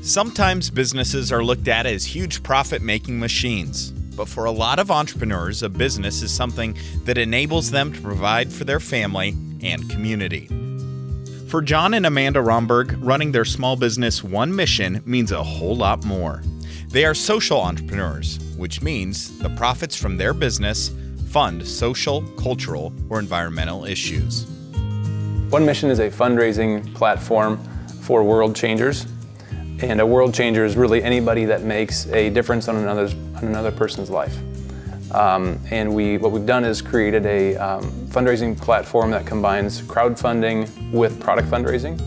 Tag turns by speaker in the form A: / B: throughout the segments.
A: Sometimes businesses are looked at as huge profit-making machines, but for a lot of entrepreneurs, a business is something that enables them to provide for their family and community. For John and Amanda Romberg, running their small business One Mission means a whole lot more. They are social entrepreneurs, which means the profits from their business fund social, cultural, or environmental issues.
B: One Mission is a fundraising platform for world changers. And a world changer is really anybody that makes a difference on another person's life. What we've done is created a fundraising platform that combines crowdfunding with product fundraising.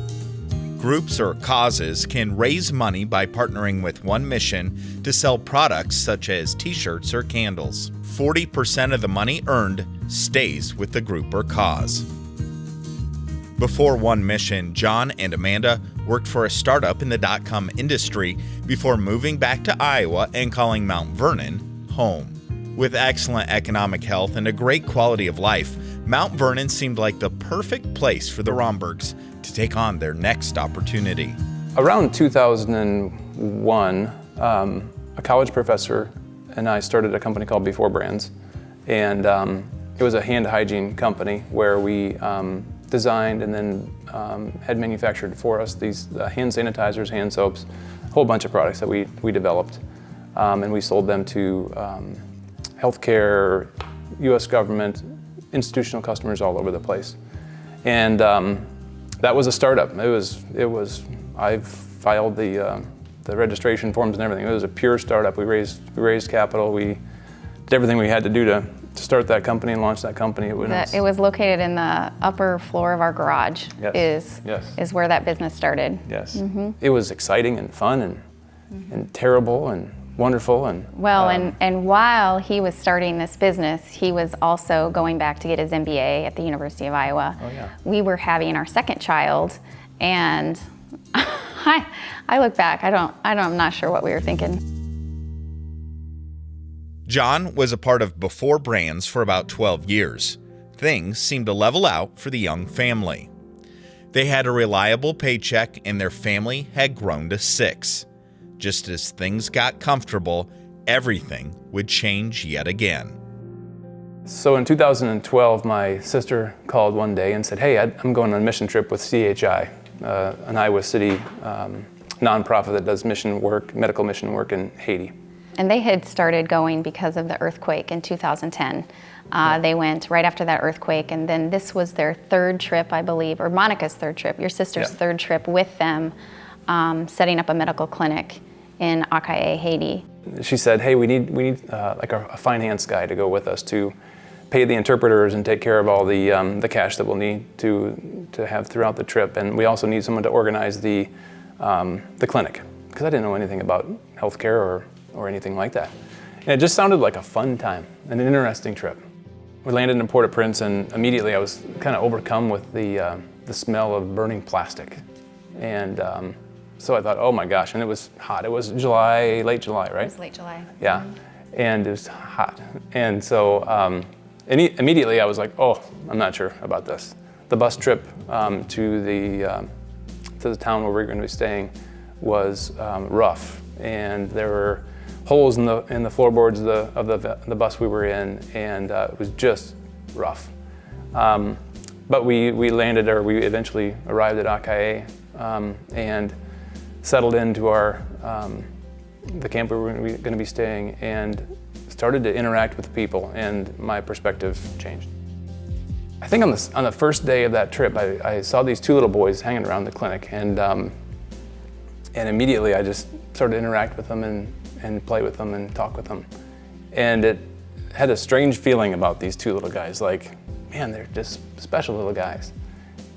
A: Groups or causes can raise money by partnering with One Mission to sell products such as t-shirts or candles. 40% of the money earned stays with the group or cause. Before One Mission, John and Amanda worked for a startup in the dot-com industry before moving back to Iowa and calling Mount Vernon home. With excellent economic health and a great quality of life, Mount Vernon seemed like the perfect place for the Rombergs to take on their next opportunity.
B: Around 2001, a college professor and I started a company called Before Brands, and it was a hand hygiene company where we designed and then had manufactured for us these hand sanitizers, hand soaps, a whole bunch of products that we developed. And we sold them to healthcare, US government, institutional customers all over the place. And that was a startup. I filed the registration forms and everything. It was a pure startup. We raised capital. We did everything we had to do to start that company and launch that company.
C: It was located in the upper floor of our garage.
B: Yes.
C: Is where that business started.
B: Yes. Mm-hmm. It was exciting and fun and terrible and wonderful and
C: while he was starting this business, he was also going back to get his MBA at the University of Iowa.
B: Oh yeah.
C: We were having our second child, and I look back. I'm not sure what we were thinking.
A: John was a part of Before Brands for about 12 years. Things seemed to level out for the young family. They had a reliable paycheck and their family had grown to 6. Just as things got comfortable, everything would change yet again.
B: So in 2012, my sister called one day and said, "Hey, I'm going on a mission trip with CHI, an Iowa City nonprofit that does medical mission work in Haiti."
C: And they had started going because of the earthquake in 2010. They went right after that earthquake, and then this was their third trip, I believe, or Monica's third trip, your sister's third trip with them, setting up a medical clinic in Akaye, Haiti.
B: She said, "Hey, we need like a finance guy to go with us to pay the interpreters and take care of all the cash that we'll need to have throughout the trip, and we also need someone to organize the clinic," because I didn't know anything about healthcare or anything like that. And it just sounded like a fun time, an interesting trip. We landed in Port-au-Prince, and immediately I was kind of overcome with the smell of burning plastic. And so I thought, oh my gosh, and it was hot. It was late July, right?
C: It was late July.
B: Yeah, and it was hot. And so immediately I was like, oh, I'm not sure about this. The bus trip to the town where we were going to be staying was rough, and there were holes in the floorboards of the bus we were in, and it was just rough. But we eventually arrived at Akaye and settled into the camp we were going to be staying, and started to interact with the people, and my perspective changed. I think on the first day of that trip, I saw these 2 little boys hanging around the clinic, and immediately I just started to interact with them and play with them and talk with them. And it had a strange feeling about these 2 little guys, like, man, they're just special little guys.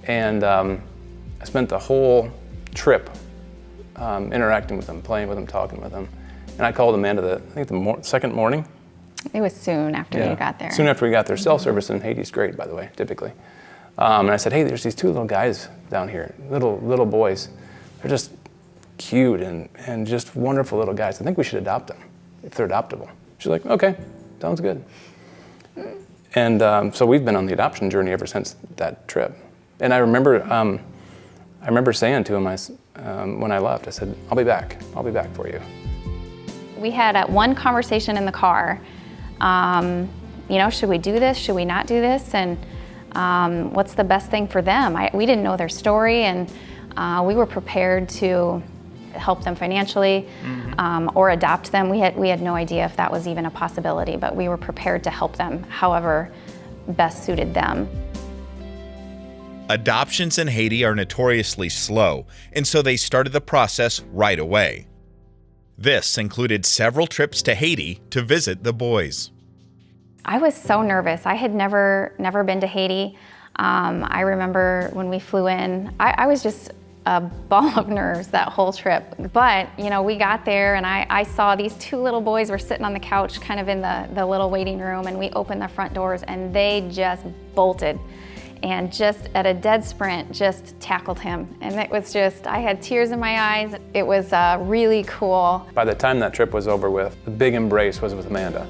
B: And I spent the whole trip interacting with them, playing with them, talking with them. And I called Amanda the second morning.
C: It was soon after you got there.
B: Soon after we got there. Cell service in Haiti's great, by the way, typically. And I said, hey, there's these 2 little guys down here, little boys. They're just cute and just wonderful little guys. I think we should adopt them if they're adoptable. She's like, okay, sounds good. And so we've been on the adoption journey ever since that trip. And I remember I remember saying to him when I left, I said, I'll be back for you.
C: We had one conversation in the car, should we do this, should we not do this, and what's the best thing for them? We didn't know their story, and we were prepared to help them financially, or adopt them. We had no idea if that was even a possibility, but we were prepared to help them however best suited them.
A: Adoptions in Haiti are notoriously slow, and so they started the process right away. This included several trips to Haiti to visit the boys.
C: I was so nervous. I had never been to Haiti. I remember when we flew in, I was just a ball of nerves that whole trip. But, we got there and I saw these two little boys were sitting on the couch kind of in the little waiting room, and we opened the front doors and they just bolted and just at a dead sprint just tackled him. And it was just, I had tears in my eyes. It was really cool.
B: By the time that trip was over with, the big embrace was with Amanda.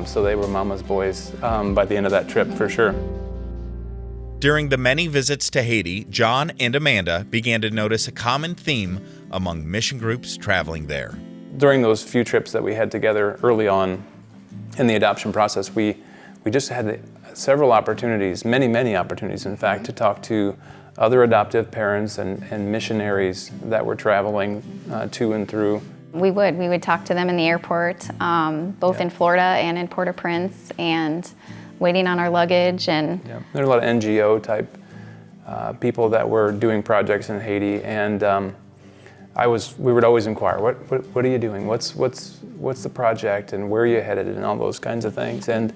B: So they were mama's boys by the end of that trip for sure.
A: During the many visits to Haiti, John and Amanda began to notice a common theme among mission groups traveling there.
B: During those few trips that we had together early on in the adoption process, we just had several opportunities, many opportunities in fact, to talk to other adoptive parents and missionaries that were traveling to and through.
C: We would talk to them in the airport, both in Florida and in Port-au-Prince, and waiting on our luggage. And
B: there are a lot of NGO type people that were doing projects in Haiti, and we would always inquire, what are you doing? What's the project, and where are you headed, and all those kinds of things. And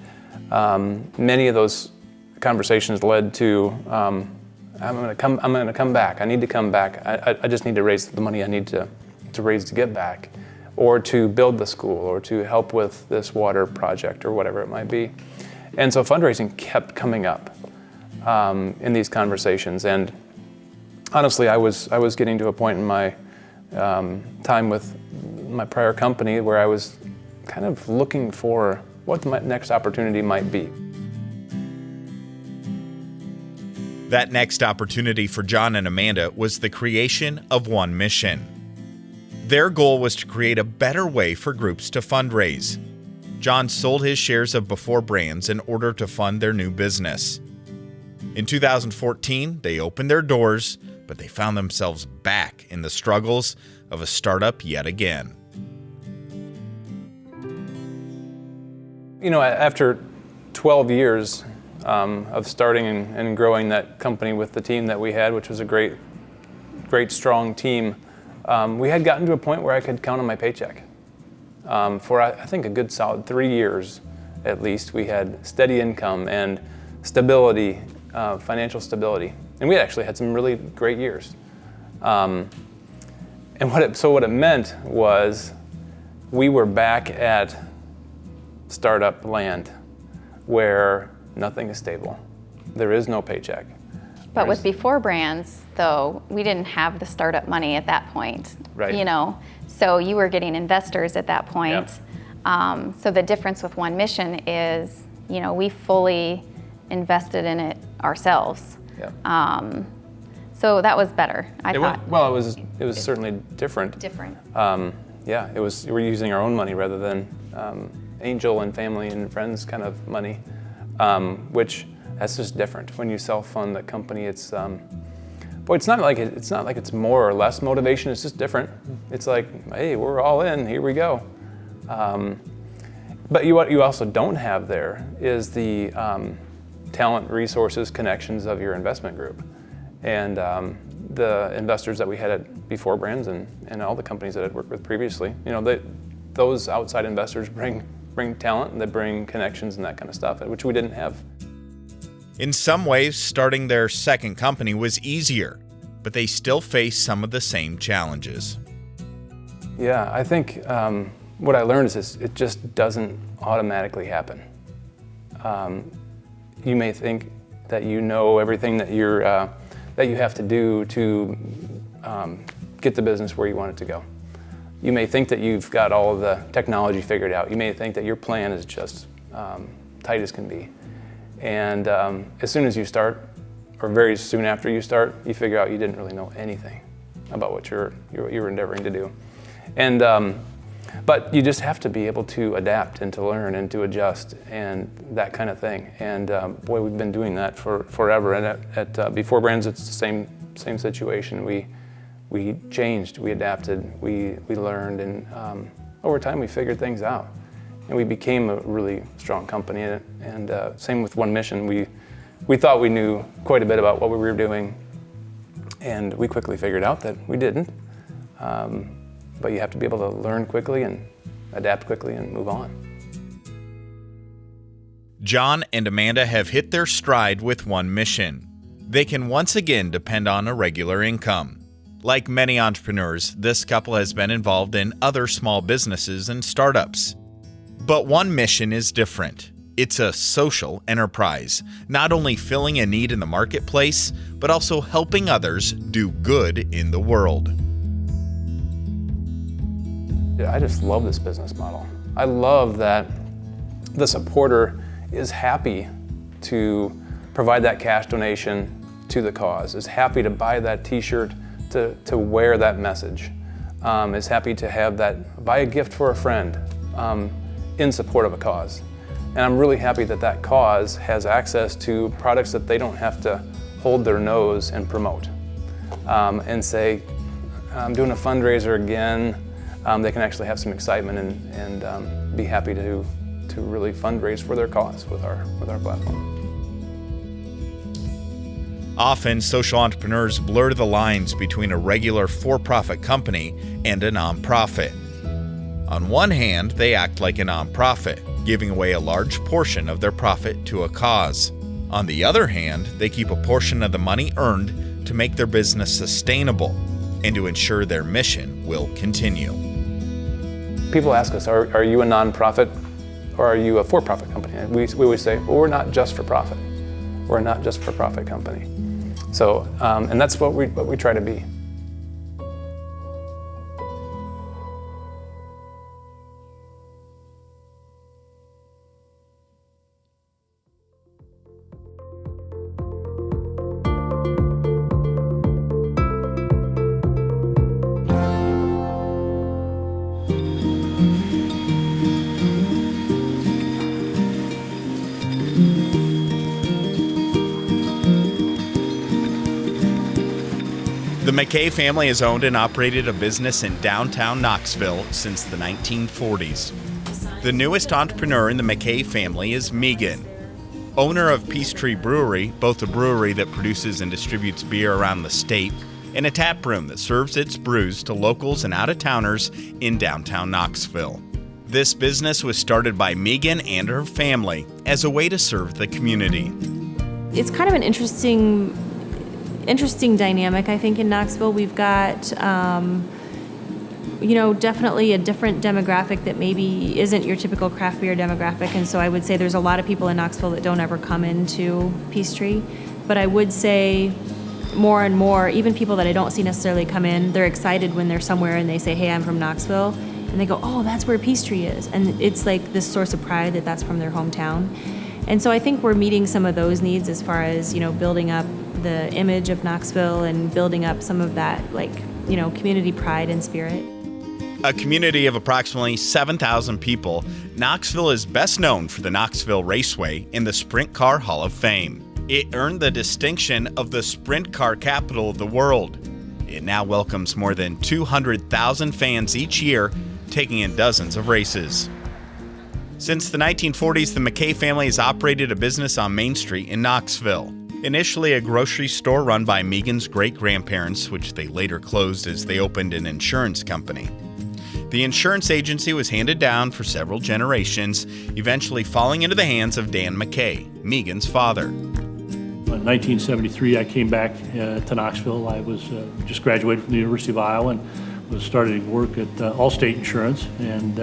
B: many of those conversations led to I'm going to come back. I need to come back. I just need to raise the money I need to raise to get back, or to build the school, or to help with this water project, or whatever it might be. And so fundraising kept coming up in these conversations. And honestly, I was getting to a point in my time with my prior company where I was kind of looking for what the next opportunity might be.
A: That next opportunity for John and Amanda was the creation of One Mission. Their goal was to create a better way for groups to fundraise. John sold his shares of Before Brands in order to fund their new business. In 2014, they opened their doors, but they found themselves back in the struggles of a startup yet again.
B: After 12 years of starting and growing that company with the team that we had, which was a great, strong team, we had gotten to a point where I could count on my paycheck. For I think a good solid 3 years at least, we had steady income and stability, financial stability. And we actually had some really great years. And what it meant was we were back at startup land where nothing is stable. There is no paycheck.
C: But with Before Brands, though, we didn't have the startup money at that point.
B: Right.
C: So you were getting investors at that point. Yeah. So the difference with One Mission is, we fully invested in it ourselves.
B: Yeah.
C: So that was better, I thought.
B: It was certainly different.
C: Different.
B: We're using our own money rather than angel and family and friends kind of money, which that's just different. When you self-fund the company, it's not like it's more or less motivation. It's just different. It's like, hey, we're all in. Here we go. But what you also don't have there is the talent, resources, connections of your investment group, and the investors that we had at Before Brands and all the companies that I'd worked with previously. Those outside investors bring talent, and they bring connections and that kind of stuff, which we didn't have.
A: In some ways, starting their second company was easier, but they still face some of the same challenges.
B: Yeah, I think what I learned is it just doesn't automatically happen. You may think that you know everything that you have to do to get the business where you want it to go. You may think that you've got all of the technology figured out. You may think that your plan is just tight as can be. And as soon as you start or very soon after you start, you figure out you didn't really know anything about what you're endeavoring to do. And but you just have to be able to adapt and to learn and to adjust and that kind of thing. And boy, we've been doing that for forever. And at Before Brands, it's the same situation. We changed, we adapted, we learned, and over time we figured things out. And we became a really strong company. And same with One Mission. We thought we knew quite a bit about what we were doing, and we quickly figured out that we didn't. But you have to be able to learn quickly and adapt quickly and move on.
A: John and Amanda have hit their stride with One Mission. They can once again depend on a regular income. Like many entrepreneurs, this couple has been involved in other small businesses and startups. But One Mission is different. It's a social enterprise, not only filling a need in the marketplace, but also helping others do good in the world.
B: I just love this business model. I love that the supporter is happy to provide that cash donation to the cause, is happy to buy that t-shirt to wear that message, is happy to have that, buy a gift for a friend in support of a cause. And I'm really happy that that cause has access to products that they don't have to hold their nose and promote. And say, I'm doing a fundraiser again. They can actually have some excitement and be happy to really fundraise for their cause with our platform.
A: Often, social entrepreneurs blur the lines between a regular for-profit company and a nonprofit. On one hand, they act like a nonprofit, giving away a large portion of their profit to a cause. On the other hand, they keep a portion of the money earned to make their business sustainable and to ensure their mission will continue.
B: People ask us, are you a nonprofit or are you a for-profit company? And we always say, well, we're not just for profit. We're not just for-profit company. So, and that's what we try to be.
A: The McKay family has owned and operated a business in downtown Knoxville since the 1940s. The newest entrepreneur in the McKay family is Megan. Owner of Peachtree Brewery, both a brewery that produces and distributes beer around the state, and a tap room that serves its brews to locals and out-of-towners in downtown Knoxville. This business was started by Megan and her family as a way to serve the community.
D: It's kind of an interesting dynamic, I think, in Knoxville. We've got, definitely a different demographic that maybe isn't your typical craft beer demographic. And so I would say there's a lot of people in Knoxville that don't ever come into Peachtree. But I would say more and more, even people that I don't see necessarily come in, they're excited when they're somewhere and they say, hey, I'm from Knoxville. And they go, oh, that's where Peachtree is. And it's like this source of pride that that's from their hometown. And so I think we're meeting some of those needs as far as, building up the image of Knoxville and building up some of that, community pride and spirit.
A: A community of approximately 7,000 people, Knoxville is best known for the Knoxville Raceway and the Sprint Car Hall of Fame. It earned the distinction of the Sprint Car Capital of the World. It now welcomes more than 200,000 fans each year, taking in dozens of races. Since the 1940s, the McKay family has operated a business on Main Street in Knoxville. Initially a grocery store run by Megan's great-grandparents, which they later closed as they opened an insurance company. The insurance agency was handed down for several generations, eventually falling into the hands of Dan McKay, Megan's father.
E: In 1973, I came back to Knoxville. I was just graduated from the University of Iowa and was starting work at Allstate Insurance. And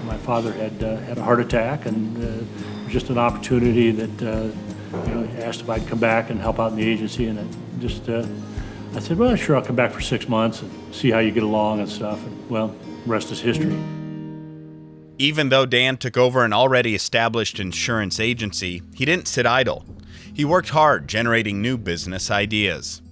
E: my father had a heart attack, and it was just an opportunity that he asked if I'd come back and help out in the agency, and I said, well, sure, I'll come back for 6 months and see how you get along and stuff. And, well, the rest is history.
A: Even though Dan took over an already established insurance agency, he didn't sit idle. He He worked hard generating new business ideas.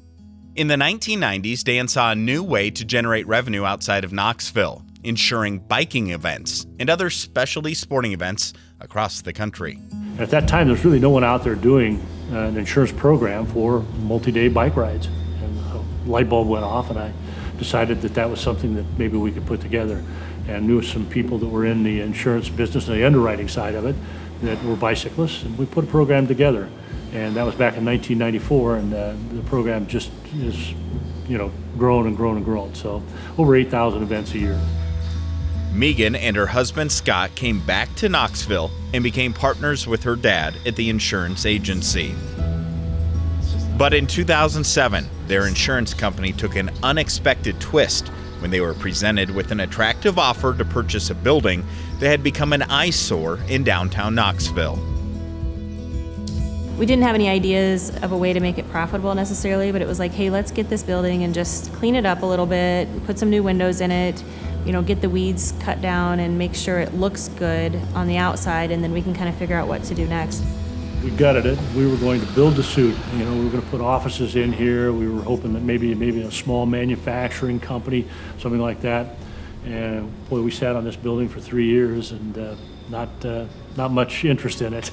A: In the 1990s, Dan saw a new way to generate revenue outside of Knoxville, insuring biking events and other specialty sporting events across the country.
E: At that time, there's really no one out there doing an insurance program for multi-day bike rides. And a light bulb went off, and I decided that that was something that maybe we could put together. And knew some people that were in the insurance business and the underwriting side of it that were bicyclists, and we put a program together. And that was back in 1994, and the program just is, grown and grown and grown. So over 8,000 events a year.
A: Megan and her husband Scott came back to Knoxville and became partners with her dad at the insurance agency. But in 2007, their insurance company took an unexpected twist when they were presented with an attractive offer to purchase a building that had become an eyesore in downtown Knoxville.
D: We didn't have any ideas of a way to make it profitable necessarily, but it was like, hey, let's get this building and just clean it up a little bit, put some new windows in it, get the weeds cut down and make sure it looks good on the outside, and then we can kind of figure out what to do next.
E: We gutted it. We were going to build the suit. We were going to put offices in here. We were hoping that maybe a small manufacturing company, something like that. And boy, we sat on this building for 3 years and not much interest in it.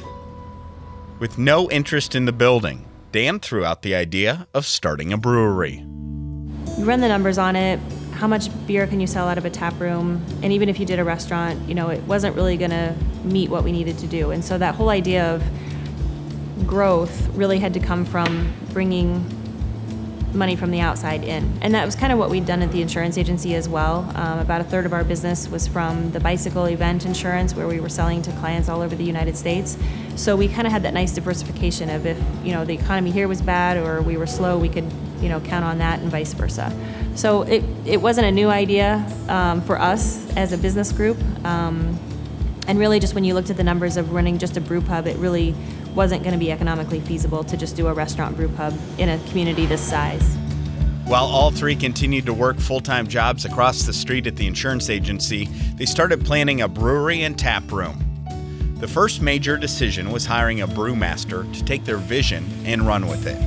A: With no interest in the building, Dan threw out the idea of starting a brewery.
D: You run the numbers on it. How much beer can you sell out of a tap room? And even if you did a restaurant, it wasn't really going to meet what we needed to do. And so that whole idea of growth really had to come from bringing money from the outside in. And that was kind of what we'd done at the insurance agency as well. About a third of our business was from the bicycle event insurance, where we were selling to clients all over the United States. So we kind of had that nice diversification of if, the economy here was bad or we were slow, we could, count on that and vice versa. So it wasn't a new idea for us as a business group. And really just when you looked at the numbers of running just a brew pub, it really wasn't going to be economically feasible to just do a restaurant brew pub in a community this size.
A: While all three continued to work full-time jobs across the street at the insurance agency, they started planning a brewery and tap room. The first major decision was hiring a brewmaster to take their vision and run with it.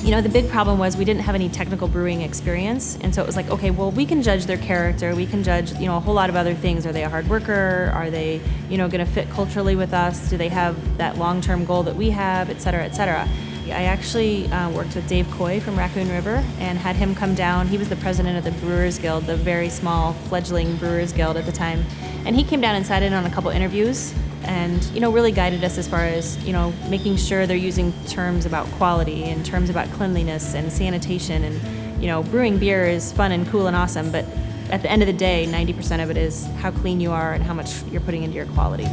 D: The big problem was we didn't have any technical brewing experience, and so it was like, okay, well, we can judge their character, we can judge, a whole lot of other things. Are they a hard worker? Are they, going to fit culturally with us? Do they have that long-term goal that we have, et cetera, et cetera. I actually worked with Dave Coy from Raccoon River and had him come down. He was the president of the Brewers Guild, the very small fledgling Brewers Guild at the time. And he came down and sat in on a couple interviews and, really guided us as far as, making sure they're using terms about quality and terms about cleanliness and sanitation. And, brewing beer is fun and cool and awesome, but at the end of the day, 90% of it is how clean you are and how much you're putting into your quality.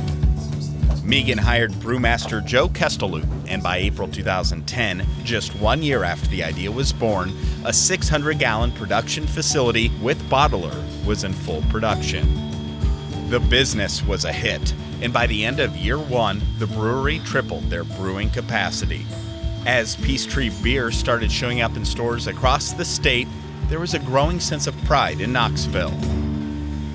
A: Megan hired brewmaster Joe Kestelute, and by April 2010, just 1 year after the idea was born, a 600-gallon production facility with bottler was in full production. The business was a hit, and by the end of year one, the brewery tripled their brewing capacity. As Peachtree beer started showing up in stores across the state, there was a growing sense of pride in Knoxville.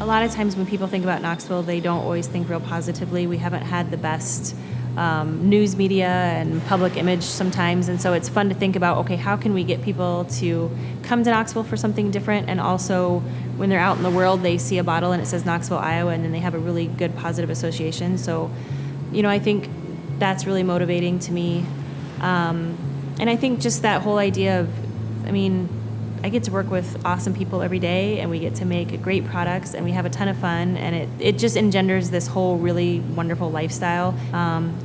D: A lot of times when people think about Knoxville, they don't always think real positively. We haven't had the best news media and public image sometimes, and so it's fun to think about, okay, how can we get people to come to Knoxville for something different, and also when they're out in the world, they see a bottle and it says Knoxville, Iowa, and then they have a really good positive association. So, I think that's really motivating to me. And I think just that whole idea of, I get to work with awesome people every day, and we get to make great products, and we have a ton of fun, and it just engenders this whole really wonderful lifestyle.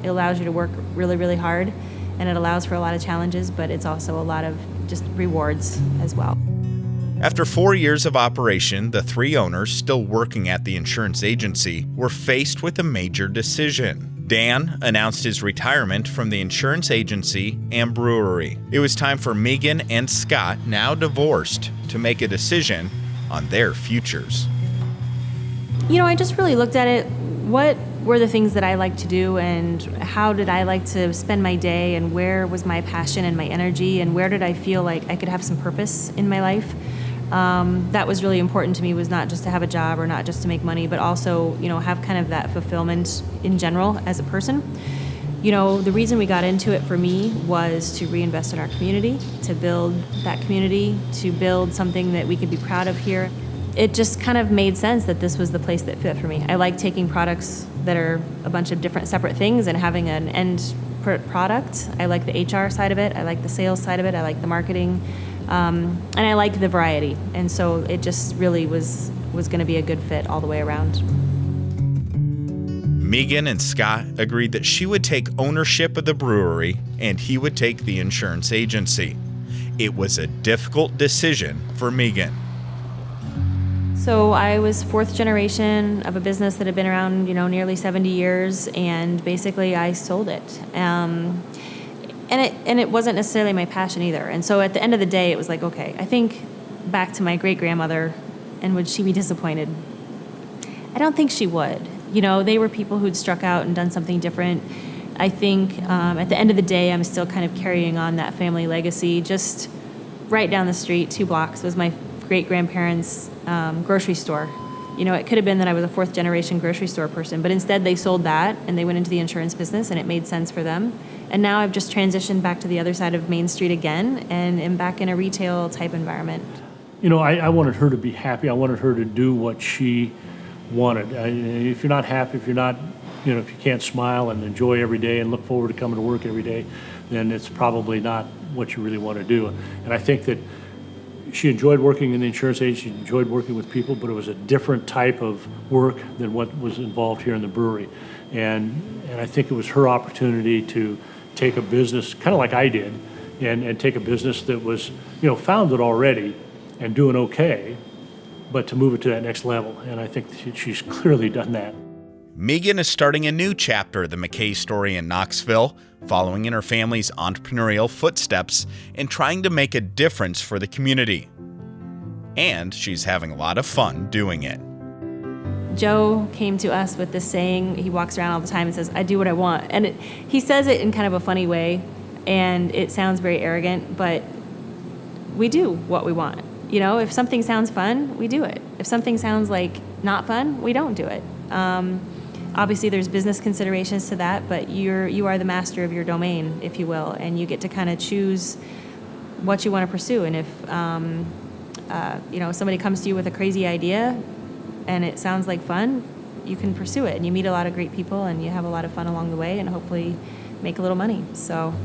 D: It allows you to work really, really hard, and it allows for a lot of challenges, but it's also a lot of just rewards as well.
A: After 4 years of operation, the three owners, still working at the insurance agency, were faced with a major decision. Dan announced his retirement from the insurance agency and brewery. It was time for Megan and Scott, now divorced, to make a decision on their futures.
D: I just really looked at it. What were the things that I like to do, and how did I like to spend my day, and where was my passion and my energy, and where did I feel like I could have some purpose in my life? That was really important to me, was not just to have a job or not just to make money, but also, have kind of that fulfillment in general as a person. You know, the reason we got into it for me was to reinvest in our community, to build that community, to build something that we could be proud of here. It just kind of made sense that this was the place that fit for me. I like taking products that are a bunch of different separate things and having an end product. I like the HR side of it. I like the sales side of it. I like the marketing. And I like the variety. And so it just really was going to be a good fit all the way around.
A: Megan and Scott agreed that she would take ownership of the brewery and he would take the insurance agency. It was a difficult decision for Megan.
D: So I was fourth generation of a business that had been around, nearly 70 years, and basically I sold it. And it wasn't necessarily my passion either. And so at the end of the day, it was like, okay, I think back to my great-grandmother, and would she be disappointed? I don't think she would. They were people who'd struck out and done something different. I think at the end of the day, I'm still kind of carrying on that family legacy. Just right down the street, 2 blocks, was my great-grandparents' grocery store. It could have been that I was a fourth-generation grocery store person, but instead they sold that, and they went into the insurance business, and it made sense for them. And now I've just transitioned back to the other side of Main Street again, and am back in a retail-type environment.
E: I wanted her to be happy. I wanted her to do what she wanted. If you're not happy, if you can't smile and enjoy every day and look forward to coming to work every day, then it's probably not what you really want to do. And I think that she enjoyed working in the insurance agency, she enjoyed working with people, but it was a different type of work than what was involved here in the brewery. And I think it was her opportunity to take a business, kind of like I did, and take a business that was, founded already and doing okay, but to move it to that next level. And I think she's clearly done that.
A: Megan is starting a new chapter of the McKay story in Knoxville, following in her family's entrepreneurial footsteps and trying to make a difference for the community. And she's having a lot of fun doing it.
D: Joe came to us with this saying. He walks around all the time and says, "I do what I want." And he says it in kind of a funny way, and it sounds very arrogant, but we do what we want. If something sounds fun, we do it. If something sounds like not fun, we don't do it. Obviously, there's business considerations to that, but you are the master of your domain, if you will, and you get to kind of choose what you want to pursue. And if somebody comes to you with a crazy idea and it sounds like fun, you can pursue it, and you meet a lot of great people, and you have a lot of fun along the way, and hopefully make a little money. So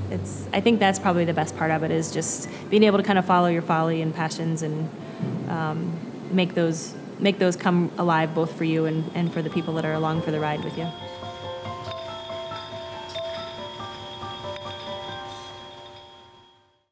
D: I think that's probably the best part of it, is just being able to kind of follow your folly and passions and make those come alive, both for you and for the people that are along for the ride with you.